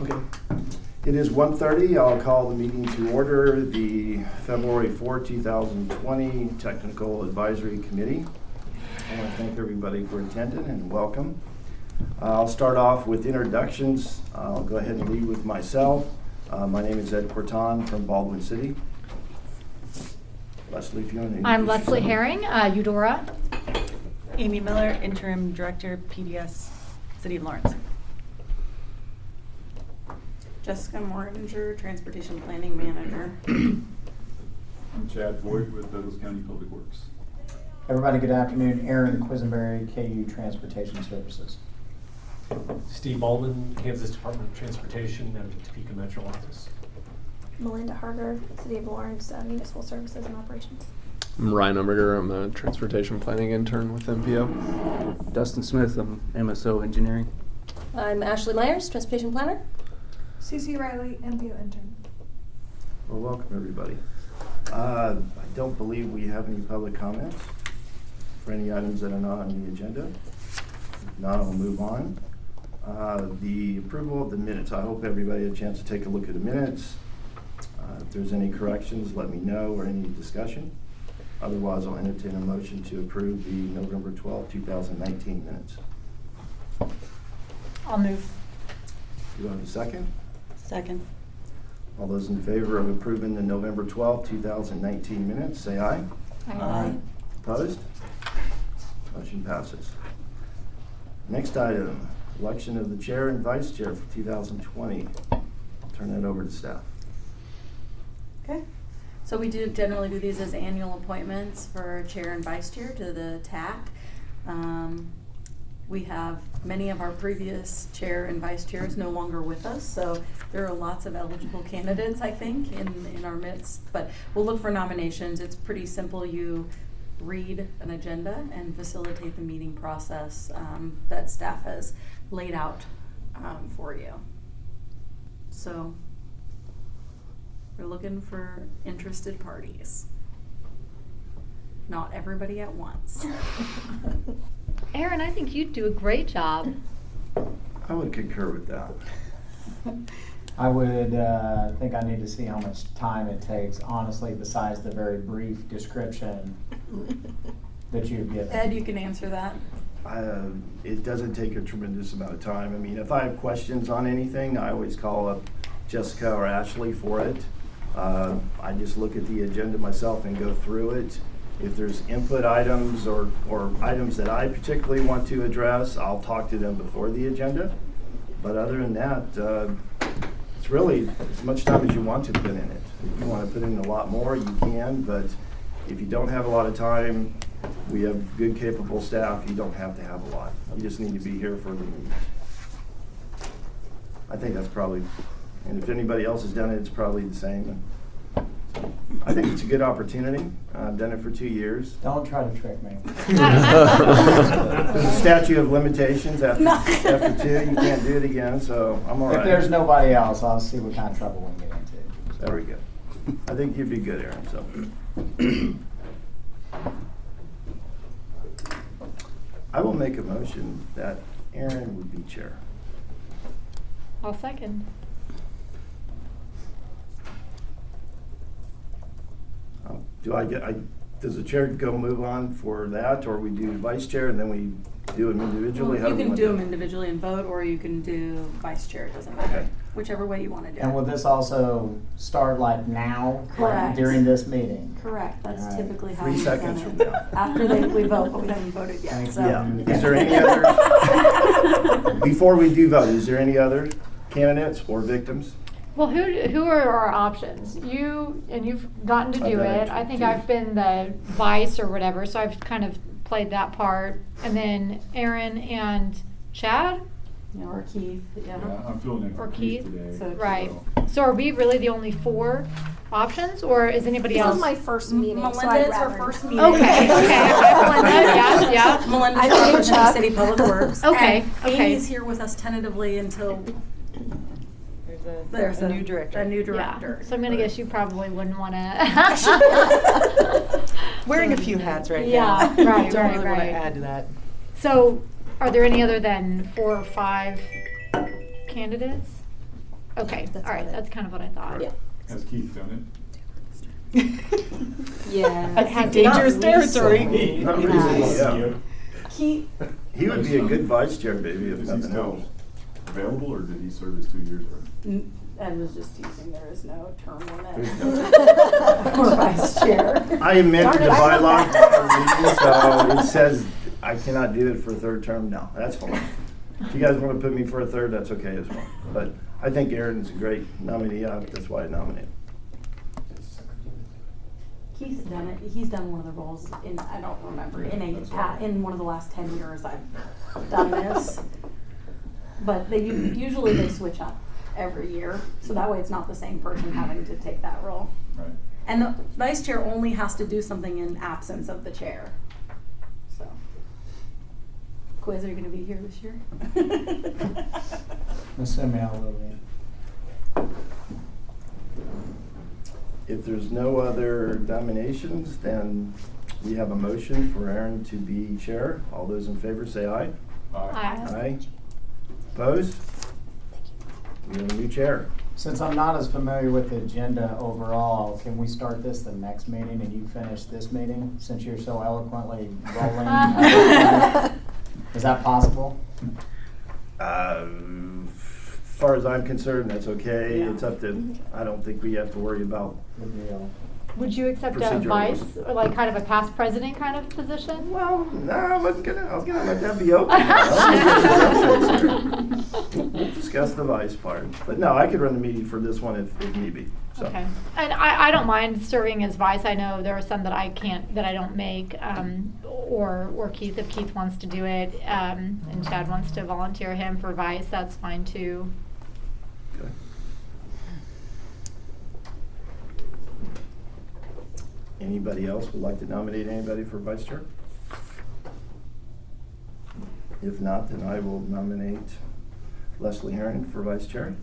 Okay. It is 1:30. I'll call the meeting to order, the February 4, 2020 Technical Advisory Committee. I want to thank everybody for attending and welcome. I'll start off with introductions. I'll go ahead and lead with myself. My name is Ed Corton from Baldwin City. Leslie, if you want to I'm introduce Leslie yourself. Herring, Eudora. Amy Miller, Interim Director, PDS, City of Lawrence. Jessica Morninger, Transportation Planning Manager. I'm Chad Floyd with Douglas County Public Works. Everybody, good afternoon. Aaron Quisenberry, KU Transportation Services. Steve Baldwin, Kansas Department of Transportation and the Topeka Metro Office. Melinda Harger, City of Lawrence, Municipal Services and Operations. I'm Ryan Umberger. I'm a transportation planning intern with MPO. Dustin Smith, I'm MSO Engineering. I'm Ashley Myers, Transportation Planner. CC Riley, MPO intern. Well, welcome everybody. I don't believe we have any public comments for any items that are not on the agenda. If not, I'll move on. The approval of the minutes. I hope everybody had a chance to take a look at the minutes. If there's any corrections, let me know, or any discussion. Otherwise, I'll entertain a motion to approve the November 12, 2019 minutes. I'll move. Do I have a second? Second. All those in favor of approving the November 12, 2019 minutes, say aye. Aye. Opposed? Motion passes. Next item, election of the chair and vice chair for 2020. Turn that over to staff. Okay. So we do generally do these as annual appointments for chair and vice chair to the TAC. We have many of our previous chair and vice chairs no longer with us, so there are lots of eligible candidates, I think, in our midst. But we'll look for nominations. It's pretty simple. You read an agenda and facilitate the meeting process that staff has laid out for you. So we're looking for interested parties. Not everybody at once. Aaron, I think you'd do a great job. I would concur with that. I would think I need to see how much time it takes, honestly, besides the very brief description that you've given. Ed, you can answer that. It doesn't take a tremendous amount of time. I mean, if I have questions on anything, I always call up Jessica or Ashley for it. I just look at the agenda myself and go through it. If there's input items or items that I particularly want to address, I'll talk to them before the agenda. But other than that, it's really as much time as you want to put in it. If you want to put in a lot more, you can, but if you don't have a lot of time, we have good, capable staff. You don't have to have a lot. You just need to be here for the meetings. I think that's probably, and if anybody else has done it, it's probably the same. I think it's a good opportunity. I've done it for 2 years. Don't try to trick me. Statute of limitations after 2, you can't do it again, so I'm all right. If there's nobody else, I'll see what kind of trouble we get into. There we go. I think you'd be good, Aaron. So, I will make a motion that Aaron would be chair. I'll second. Does the chair go move on for that, or we do vice chair and then we do them individually? You can do them individually and vote, or you can do vice chair. It doesn't matter. Okay. Whichever way you want to do And will it. this also start like now, Correct. during this meeting? Correct. That's Alright. typically how 3 we've done seconds it. from now. After we vote, but we haven't voted yet. Thank So. Yeah. Is there any other, before we do vote, is there any other candidates or victims? Well, who are our options? You, and you've gotten to I've do done it. it I think too. I've been the vice or whatever, so I've kind of played that part. And then Aaron and Chad? Yeah, or Keith. Yeah. I'm filling in Or for Keith. Keith today. So- Right. So are we really the only 4 options, or is anybody This else? is my first meeting, Melinda, so I'd it's her rather first not. meeting. Okay, Melinda, yeah. Melinda I'm Schwartz Chuck. from City Public Works. Okay, And okay. Amy's here with us tentatively until There's a new director. A new Yeah. director. So I'm gonna guess you probably wouldn't want to. Wearing a few hats right Yeah, now. right, Don't right, really want right. to add to that. So, are there any other than 4 or 5 candidates? Okay, That's all right, about it. that's kind of what I thought. Yeah. Has Keith done Yeah. It has Dangerous not territory. Not Nice. recently, He, He would be a good vice chair, maybe, it? if Is he nothing still else. available, or did he serve his 2 years already? I was just teasing, there is no term limit. There's no- For vice chair. I amended the Darn it, I bylaw, wrote so it says I cannot do it for a third term now. That's fine. If you guys want to put me for a third, that's okay as well. But I think Aaron's a great nominee. That's why I nominated. He's done it, he's done one of the roles in, I don't remember, in one of the last 10 years I've done this. But usually they switch up every year, so that way it's not the same person having to take that role. Right. And the vice chair only has to do something in absence of the chair, so. Quiz, are you gonna be here this year? Assuming I will be. If there's no other nominations, then we have a motion for Aaron to be chair. All those in favor say aye. Aye. Aye. Opposed? We have a new chair. Since I'm not as familiar with the agenda overall, can we start this the next meeting and you finish this meeting, since you're so eloquently rolling? Is that possible? As far as I'm concerned, that's okay. Yeah. It's up to, I don't think we have to worry about. Good deal. Would you accept a Procedural. vice, or like kind of a past president kind of position? Well, no, I was gonna let that be open. We'll discuss the vice part. But no, I could run the meeting for this one if need be, so. Okay, and I don't mind serving as vice. I know there are some that I can't, that I don't make, or Keith, if Keith wants to do it, and Chad wants to volunteer him for vice, that's fine too. Okay. Anybody else would like to nominate anybody for vice chair? If not, then I will nominate Leslie Herring for vice chair.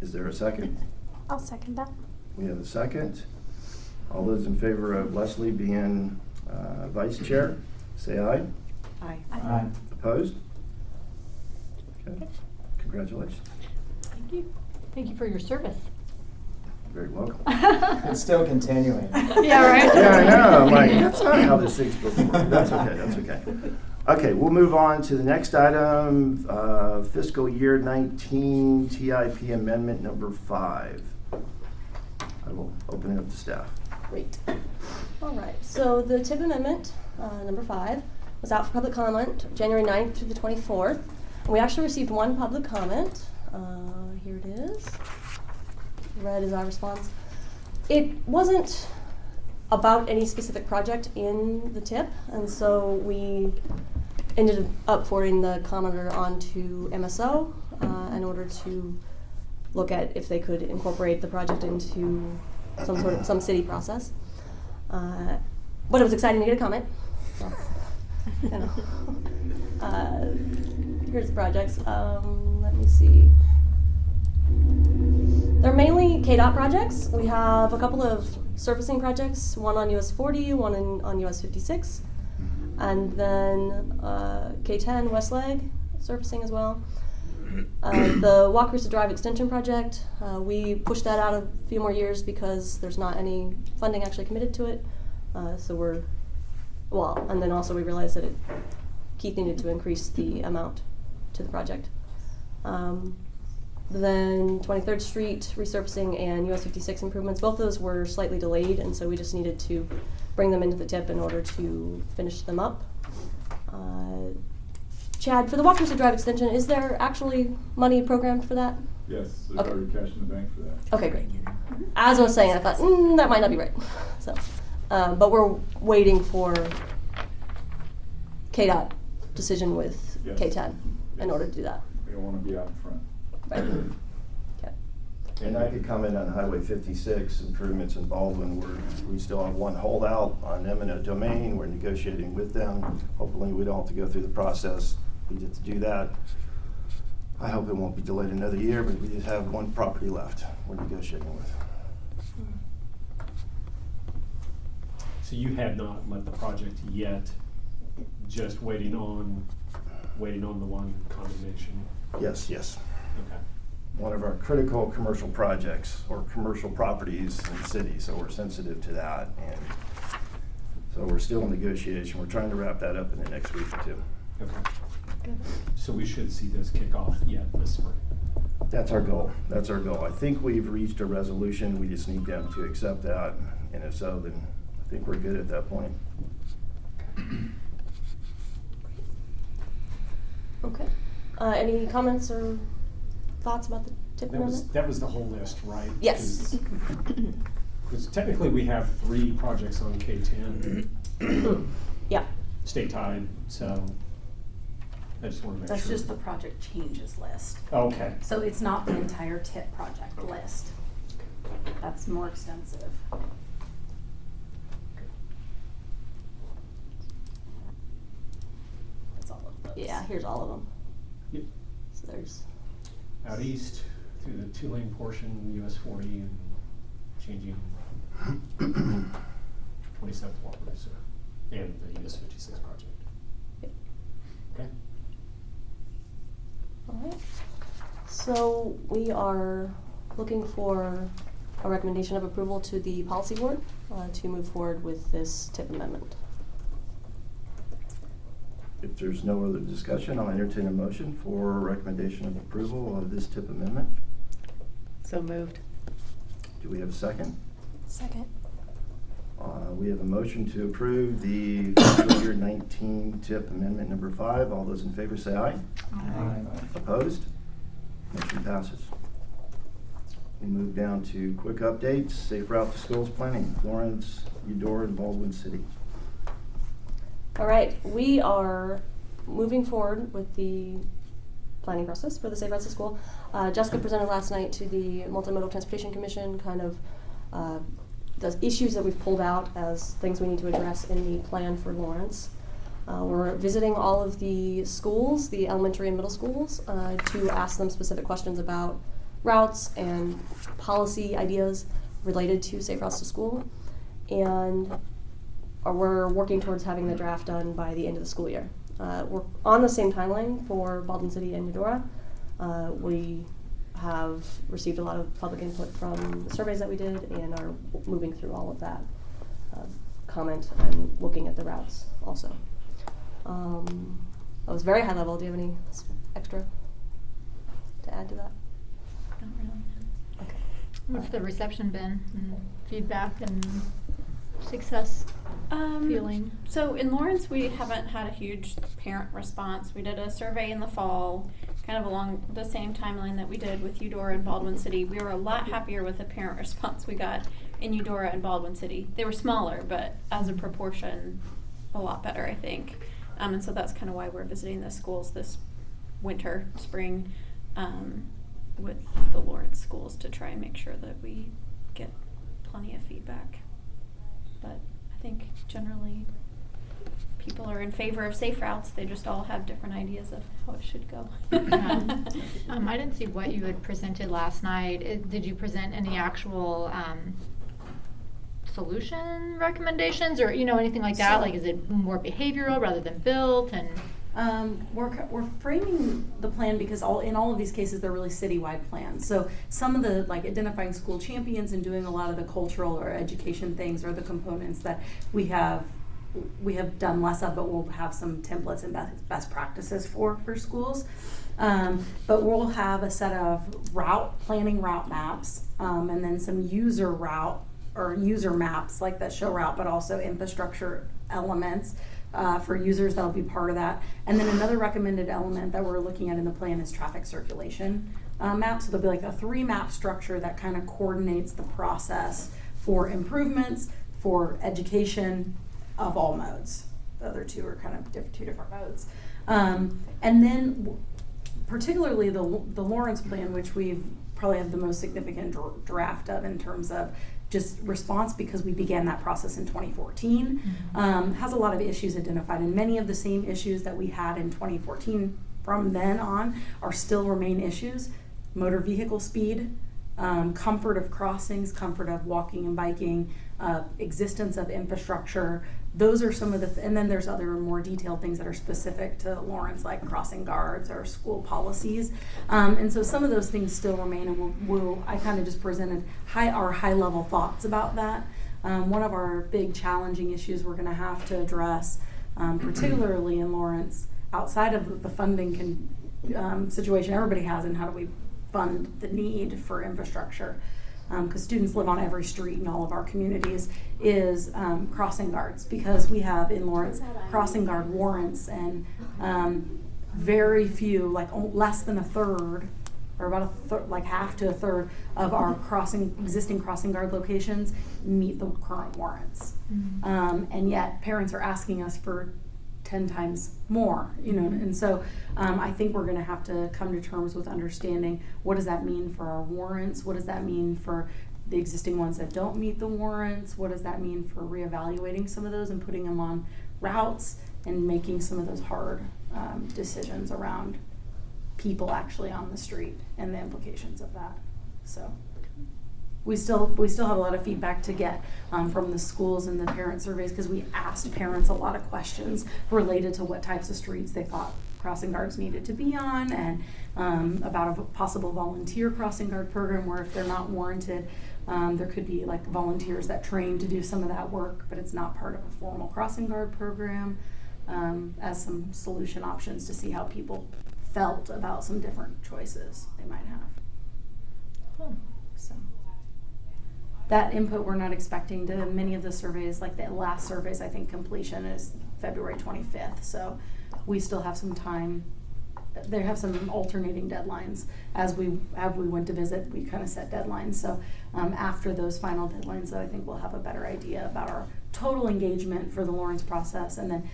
Is there a second? I'll second that. We have a second. All those in favor of Leslie being vice chair, say aye. Aye. Aye. Opposed? Okay, congratulations. Thank you. Thank you for your service. Very welcome. It's still continuing. Yeah, right? Yeah, I know. I'm like, that's not how this thing's supposed to work. That's okay, that's okay. Okay, we'll move on to the next item, fiscal year 19 TIP amendment number 5. I will open it up to staff. Great. All right, so the TIP amendment, number 5, was out for public comment January 9th through the 24th. And we actually received one public comment. Here it is. Red is our response. It wasn't about any specific project in the TIP, and so we ended up forwarding the commenter onto MSO in order to look at if they could incorporate the project into some city process. But it was exciting to get a comment. So, you know. Here's the projects. Let me see. They're mainly KDOT projects. We have a couple of surfacing projects, one on US 40, one on US 56, and then K10 West Leg surfacing as well. The Walkers to Drive extension project, we pushed that out a few more years because there's not any funding actually committed to it. And then also we realized that Keith needed to increase the amount to the project. Then 23rd Street resurfacing and US 56 improvements, both of those were slightly delayed, and so we just needed to bring them into the TIP in order to finish them up. Chad, for the Walkers to Drive extension, is there actually money programmed for that? Yes, there's Okay. already cash in the bank for that. Okay, great. As I was saying, I thought, that might not be right. So, but we're waiting for KDOT decision with Yes. K10 in order to do that. We don't want to be out in front. Right. Okay. And I could comment on Highway 56 improvements in Baldwin, where we still have one holdout on eminent domain. We're negotiating with them. Hopefully we don't have to go through the process. We get to do that. I hope it won't be delayed another year, but we just have one property left we're negotiating with. So you have not let the project yet, just waiting on the one condemnation. Yes, yes. Okay. one of our critical commercial projects or commercial properties in the city, so we're sensitive to that. And so we're still in negotiation. We're trying to wrap that up in the next week or two. Okay. So we should see this kick off yet this spring? That's our goal. That's our goal. I think we've reached a resolution. We just need them to accept that. And if so, then I think we're good at that point. Okay. Any comments or thoughts about the tip amendment? That was the whole list, right? Yes. Because technically we have 3 projects on K-10. Yeah. State tied, so I just want to make sure. That's just the project changes list. Okay. So it's not the entire TIP project list. That's more extensive. That's all of those. Yeah, here's all of them. Yep. So there's. Out east through the 2-lane portion, US 40, and changing 27th Walker, so, and the US 56 project. Yep. Okay. All right. So we are looking for a recommendation of approval to the policy board to move forward with this tip amendment. If there's no other discussion, I'll entertain a motion for recommendation of approval of this tip amendment. So moved. Do we have a second? Second. We have a motion to approve the fiscal year 19 tip amendment number 5. All those in favor say aye. Aye. Opposed? Motion passes. We move down to quick updates. Safe route to schools planning. Lawrence, Eudora, and Baldwin City. All right, we are moving forward with the planning process for the Safe Routes to School. Jessica presented last night to the Multimodal Transportation Commission kind of the issues that we've pulled out as things we need to address in the plan for Lawrence. We're visiting all of the schools, the elementary and middle schools, to ask them specific questions about routes and policy ideas related to Safe Routes to School. And we're working towards having the draft done by the end of the school year. We're on the same timeline for Baldwin City and Eudora. We have received a lot of public input from the surveys that we did and are moving through all of that comment and looking at the routes also. That was very high level. Do you have any extra to add to that? Not really. Okay. What's the reception been and feedback and success feeling? So in Lawrence, we haven't had a huge parent response. We did a survey in the fall, kind of along the same timeline that we did with Eudora and Baldwin City. We were a lot happier with the parent response we got in Eudora and Baldwin City. They were smaller, but as a proportion, a lot better, I think. And so that's kind of why we're visiting the schools this winter, spring, with the Lawrence schools to try and make sure that we get plenty of feedback. But I think generally people are in favor of safe routes. They just all have different ideas of how it should go. I didn't see what you had presented last night. Did you present any actual solution recommendations or anything like that? Like, is it more behavioral rather than built? And we're framing the plan because in all of these cases they're really citywide plans. So some of the identifying school champions and doing a lot of the cultural or education things are the components that we have done less of, but we'll have some templates and best practices for schools. But we'll have a set of route maps, and then some user maps that show route, but also infrastructure elements for users that'll be part of that. And then another recommended element that we're looking at in the plan is traffic circulation maps. So there'll be a 3-map structure that kind of coordinates the process for improvements, for education of all modes. The other 2 are kind of 2 different modes. And then particularly the Lawrence plan, which we've probably have the most significant draft of in terms of just response because we began that process in 2014, has a lot of issues identified, and many of the same issues that we had in 2014 from then on still remain issues. Motor vehicle speed, comfort of crossings, comfort of walking and biking, existence of infrastructure, those are some of the, and then there's other more detailed things that are specific to Lawrence, like crossing guards or school policies. And so some of those things still remain, and I kind of just presented our high level thoughts about that. One of our big challenging issues we're going to have to address, particularly in Lawrence, outside of the funding situation everybody has, and how do we fund the need for infrastructure, because students live on every street in all of our communities, is crossing guards, because we have in Lawrence crossing guard warrants, and very few, like less than a third, or about like half to a third of our existing crossing guard locations meet the current warrants. And yet parents are asking us for 10 times more, and so I think we're going to have to come to terms with understanding what does that mean for our warrants, what does that mean for the existing ones that don't meet the warrants, what does that mean for reevaluating some of those and putting them on routes and making some of those hard decisions around people actually on the street and the implications of that. So we still have a lot of feedback to get from the schools and the parent surveys, because we asked parents a lot of questions related to what types of streets they thought crossing guards needed to be on, and about a possible volunteer crossing guard program where if they're not warranted, there could be like volunteers that train to do some of that work, but it's not part of a formal crossing guard program, as some solution options to see how people felt about some different choices they might have. Cool. So that input we're not expecting to many of the surveys, like the last surveys, I think completion is February 25th. So we still have some time. They have some alternating deadlines. As we went to visit, we kind of set deadlines. So after those final deadlines, though, I think we'll have a better idea about our total engagement for the Lawrence process, and then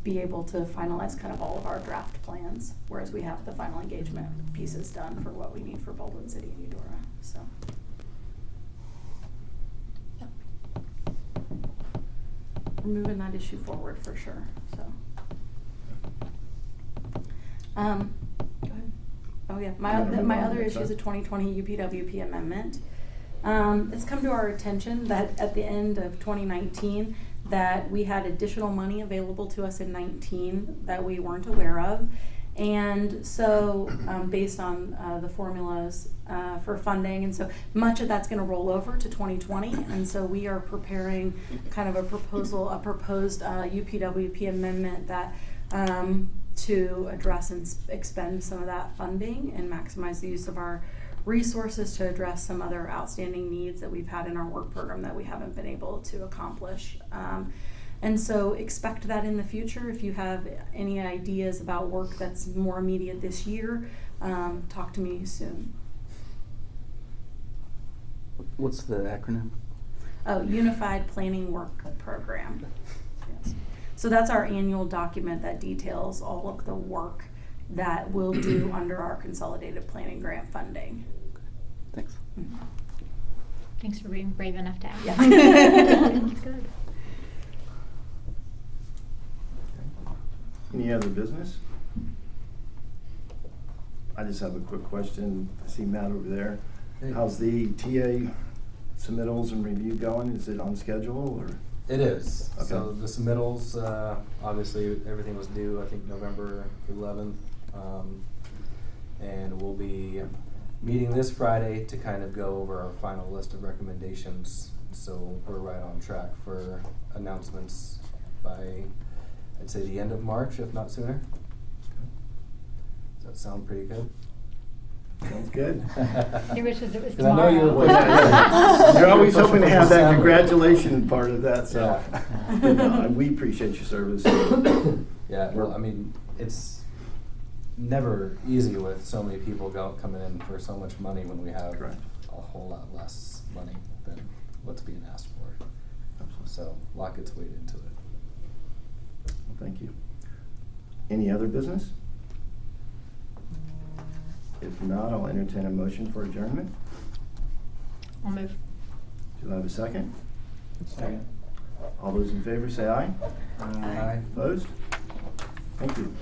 be able to finalize kind of all of our draft plans, whereas we have the final engagement pieces done for what we need for Baldwin City and Eudora. So. We're moving that issue forward for sure. So. Go ahead. Oh yeah, my other issue is a 2020 UPWP amendment. It's come to our attention that at the end of 2019 that we had additional money available to us in 19 that we weren't aware of. And so based on the formulas for funding, and so much of that's going to roll over to 2020, and so we are preparing kind of a proposed UPWP amendment that to address and expend some of that funding and maximize the use of our resources to address some other outstanding needs that we've had in our work program that we haven't been able to accomplish. And so expect that in the future. If you have any ideas about work that's more immediate this year, talk to me soon. What's the acronym? Oh, Unified Planning Work Program. Yes. So that's our annual document that details all of the work that we'll do under our consolidated planning grant funding. Thanks. Mm-hmm. Thanks for being brave enough to ask. Yeah. That's good. Any other business? I just have a quick question. I see Matt over there. How's the TA submittals and review going? Is it on schedule or? It is. Okay. So the submittals, obviously everything was due, I think, November 11th. And we'll be meeting this Friday to kind of go over our final list of recommendations. So we're right on track for announcements by, I'd say, the end of March, if not sooner. Does that sound pretty good? Sounds good. He wishes it was 'Cause I know tomorrow. You're always hoping to have that congratulations part of that, so. Yeah. But no, we appreciate your service. Yeah, well, I mean, it's never easy with so many people coming in for so much money when we have Correct. a whole lot less money than what's being asked for. Absolutely. So a lot gets weighed into it. Well, thank you. Any other business? If not, I'll entertain a motion for adjournment. I'll move. Do I have a second? Second. All those in favor say aye. Aye. Opposed? Thank you.